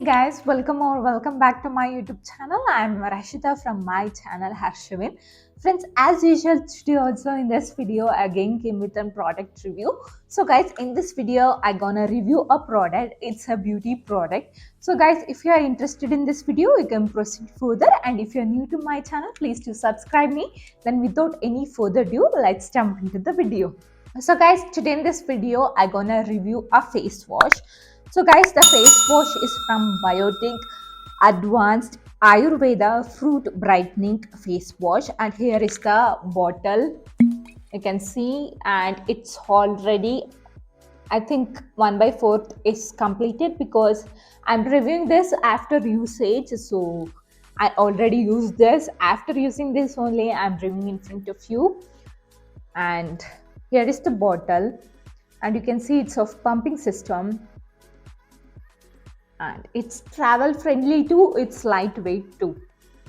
Guys, welcome back to my YouTube channel. I'm Rashida from my channel HAIRSTYLE. Friends, as usual, today also in this video again came with a product review. So guys, in this video I gonna review a product. It's a beauty product. So guys, if you are interested in this video, you can proceed further, and if you're new to my channel, please do subscribe me. Then without any further ado, let's jump into the video. So guys, today in this video I gonna review a face wash. So guys, the face wash is from Biotique Advanced Ayurveda Fruit Brightening Face Wash, and here is the bottle. You can see, and it's already, I think, 1/4 is completed because I'm reviewing this after usage. So I already used this. After using this only, I'm reviewing in front of you. And here is the bottle, and you can see it's of pumping system, and it's travel friendly too, it's lightweight too.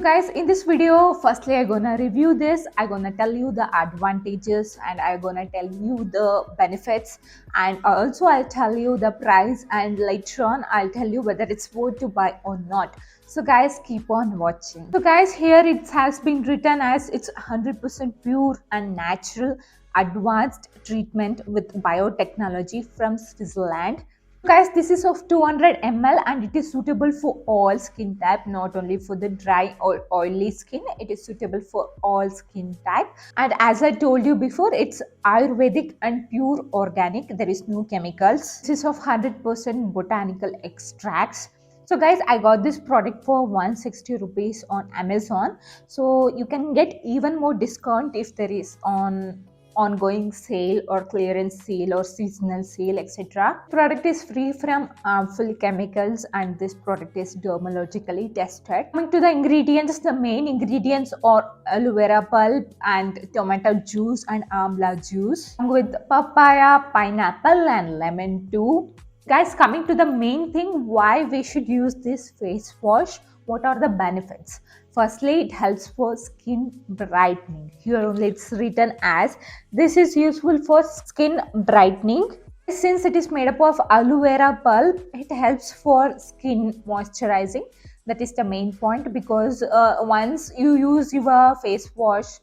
Guys, in this video, firstly I'm gonna review this. I'm gonna tell you the advantages, and I'm gonna tell you the benefits, and also I'll tell you the price, and later on I'll tell you whether it's worth to buy or not. So guys, keep on watching. So guys, here it has been written as it's 100% pure and natural advanced treatment with biotechnology from Switzerland. Guys, this is of 200 ml and it is suitable for all skin type, not only for the dry or oily skin. It is suitable for all skin type, and as I told you before, it's Ayurvedic and pure organic. There is no chemicals. This is of 100% botanical extracts. So guys, I got this product for 160 rupees on Amazon, so you can get even more discount if there is on ongoing sale or clearance sale or seasonal sale, etc. Product is free from harmful chemicals, and this product is dermatologically tested. Coming to the ingredients, the main ingredients are aloe vera pulp and tomato juice and amla juice, along with papaya, pineapple and lemon too. Guys, coming to the main thing, why we should use this face wash. What are the benefits? Firstly, it helps for skin brightening. Here only it's written as this is useful for skin brightening. Since it is made up of aloe vera pulp, it helps for skin moisturizing. That is the main point, because once you use your face wash,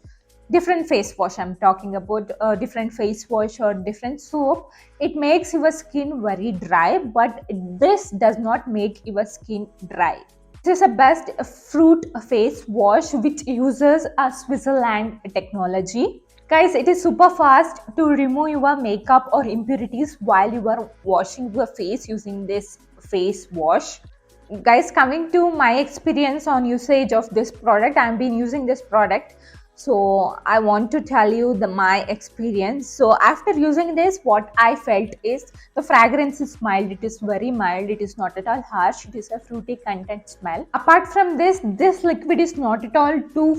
different face wash, I'm talking about different face wash or different soap, it makes your skin very dry, but this does not make your skin dry. This is a best fruit face wash which uses a Switzerland technology. Guys, it is super fast to remove your makeup or impurities while you are washing your face using this face wash. Guys, coming to my experience on usage of this product, I've been using this product, so I want to tell you my experience. So after using this, what I felt is the fragrance is mild. It is very mild. It is not at all harsh. It is a fruity content smell. Apart from this liquid is not at all too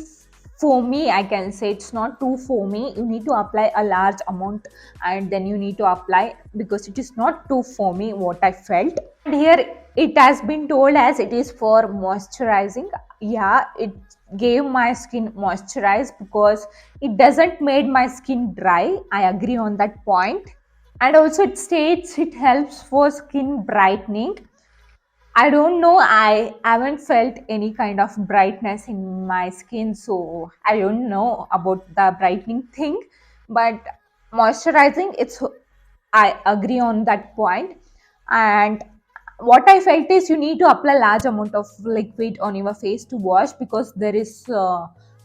foamy. I can say it's not too foamy. You need to apply a large amount and then you need to apply, because it is not too foamy, what I felt. And here it has been told as it is for moisturizing. Yeah, it gave my skin moisturize because it doesn't made my skin dry. I agree on that point. And also it states it helps for skin brightening. I don't know, I haven't felt any kind of brightness in my skin, so I don't know about the brightening thing, but moisturizing, it's, I agree on that point. And what I felt is you need to apply large amount of liquid on your face to wash, because there is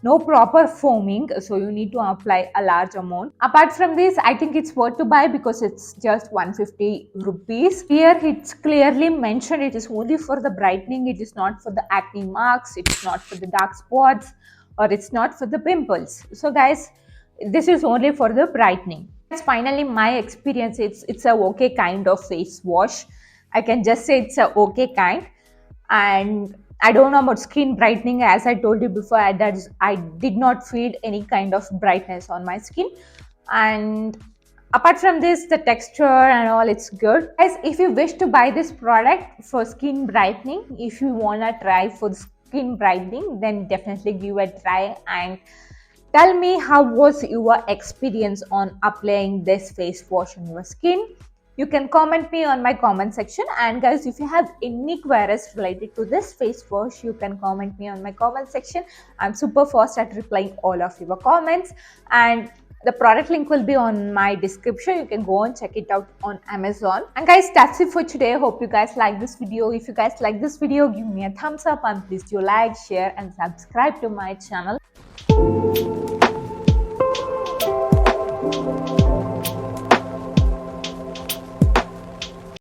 no proper foaming, so you need to apply a large amount. Apart from this, I think it's worth to buy because it's just 150 rupees. Here it's clearly mentioned it is only for the brightening. It is not for the acne marks, it's not for the dark spots, or it's not for the pimples. So guys, this is only for the brightening. It's finally my experience. It's a okay kind of face wash. I can just say it's a okay kind. And I don't know about skin brightening. As I told you before, I did not feel any kind of brightness on my skin. And apart from this, the texture and all, it's good. Guys, if you wish to buy this product for skin brightening, if you wanna try for skin brightening, then definitely give a try and tell me how was your experience on applying this face wash on your skin. you can comment me on my comment section. And guys, if you have any queries related to this face wash, you can comment me on my comment section. I'm super fast at replying all of your comments, and the product link will be on my description. You can go and check it out on Amazon. And guys, that's it for today. Hope you guys like this video. If you guys like this video, give me a thumbs up, and please do like, share and subscribe to my channel.